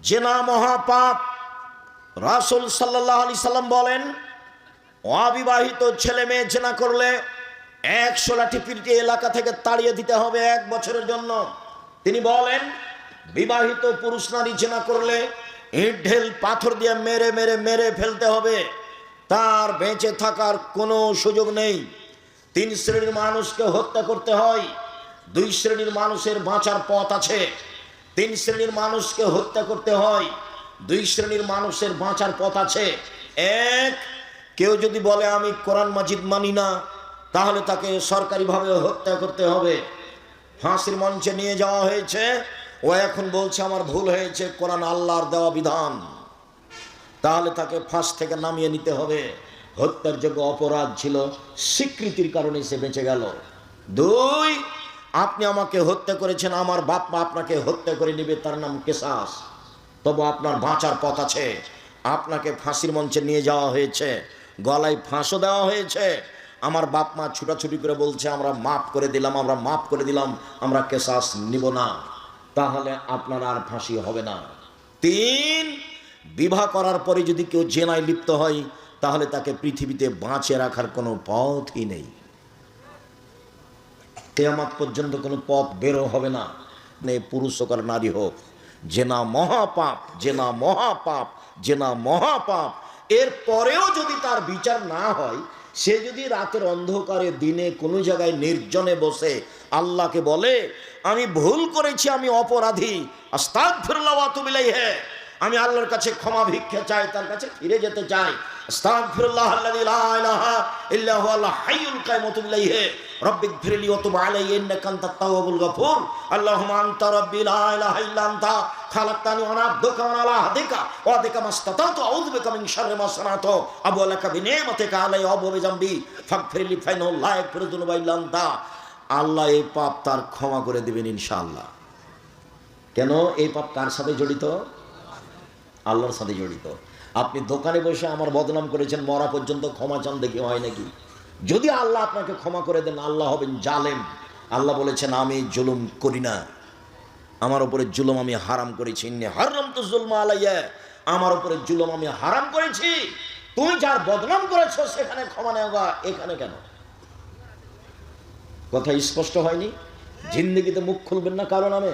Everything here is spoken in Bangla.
জেনা মহাপাপ। রাসূল সাল্লাল্লাহু আলাইহি সাল্লাম বলেন, অবিবাহিত ছেলে মেয়ে জেনা করলে 100 লাঠি পিটিয়ে এলাকা থেকে তাড়িয়ে দিতে হবে 1 বছরের জন্য। তিনি বলেন, বিবাহিত পুরুষ নারী জেনা করলে ইট ঢেল পাথর দিয়ে মেরে মেরে মেরে ফেলতে হবে, তার বেঁচে থাকার কোনো সুযোগ নেই। 3 শ্রেণীর মানুষকে হত্যা করতে হয়, 2 শ্রেণীর মানুষের বাঁচার পথ আছে। 3 শ্রেণীর মানুষকে হত্যা করতে হয়, 2 শ্রেণীর মানুষের বাঁচার পথ আছে। এক, কেউ যদি বলে আমি কোরআন মাজিদ মানি না, তাহলে তাকে সরকারিভাবে হত্যা করতে হবে। ফাঁসির মঞ্চে নিয়ে যাওয়া হয়েছে, ও এখন বলছে আমার ভুল হয়েছে, কোরআন আল্লাহর দেওয়া বিধান, তাহলে তাকে ফাঁস থেকে নামিয়ে নিতে হবে। হত্যার যোগ্য অপরাধ ছিল, স্বীকৃতির কারণে সে বেঁচে গেল। 2, আপনি আমাকে হত্যা করেছেন, আমার বাপ মা আপনাকে হত্যা করে নিবে, তার নাম কেসাস, তবু আপনার বাঁচার পথ আছে। আপনাকে ফাঁসির মঞ্চে নিয়ে যাওয়া হয়েছে, গলায় ফাঁসও দেওয়া হয়েছে, আমার বাপ মা ছুটাছুটি করে বলছে আমরা মাফ করে দিলাম, আমরা মাফ করে দিলাম, আমরা কেসাস নিব না, তাহলে আপনার আর ফাঁসি হবে না। 3, বিবাহ করার পরে যদি কেউ জেনায় লিপ্ত হয়, তাহলে তাকে পৃথিবীতে বাঁচিয়ে রাখার কোনো পথই নেই, কিয়ামত পর্যন্ত কোনো পথ বেরো হবে না, পুরুষ হোক আর নারী হোক। জেনা মহাপাপ, জেনা মহাপাপ, জেনা মহাপাপ। এর পরেও যদি তার বিচার না হয়, সে যদি রাতের অন্ধকারে দিনে কোনো জায়গায় নির্জনে বসে আল্লাহকে বলে আমি ভুল করেছি, আমি অপরাধী, আস্তাগফিরুল্লাহ ওয়া আতুবু ইলাইহি, আমি আল্লাহর কাছে ক্ষমা ভিক্ষা চাই, তার কাছে ফিরে যেতে চাই, আস্তাগফিরুল্লাহ আল্লাযী লা ইলাহা ইল্লা হুয়াল হাইয়ুল কাইয়ুম ওয়া আতুবু ইলাইহি রব্বিগফিরলি ওয়া তুব আলাইয়া ইন্নাকা আনতাত তাওয়াবুল গফুর আল্লাহুম্মা আনতা রাব্বি লা ইলাহা ইল্লা আনতা খালাকতানি ওয়া আনা আবদুকা ওয়া আলা আহদিকা ওয়া আদিকা মাসতাতাতু আউযু বিকা মিন শাররি মা সানাতু আবু লাকা বিনিমাতিকা আলাইয়া ওয়া বিযামবি ফাগফিরলি ফাইনাহু লা ইয়াগফিরু যুনুবা ইল্লা আনতা। আল্লাহ এই পাপ তার ক্ষমা করে দিবেন ইনশাআল্লাহ। কেন? এই পাপ কার সাথে জড়িত? আল্লাহর সাথে জড়িত। আপনি দোকানে বসে আমার বদনাম করেছেন, মরা পর্যন্ত ক্ষমা চান, দেখি হয় নাকি? যদি আল্লাহ আপনাকে ক্ষমা করে দেন, আল্লাহ হবেন জালেম। আল্লাহ বলেছেন আমি জুলুম করি না, আমার উপরে জুলুম আমি হারাম করেছি, ইন্নী হারামতু যুলমা আলাইয়া, আমার উপরে জুলুম আমি হারাম করেছি। তুই যার বদনাম করেছো সেখানে ক্ষমা নেওয়া, এখানে কেন? কথা স্পষ্ট হয়নি? জিন্দেগিতে মুখ খুলবেন না কারো নামে।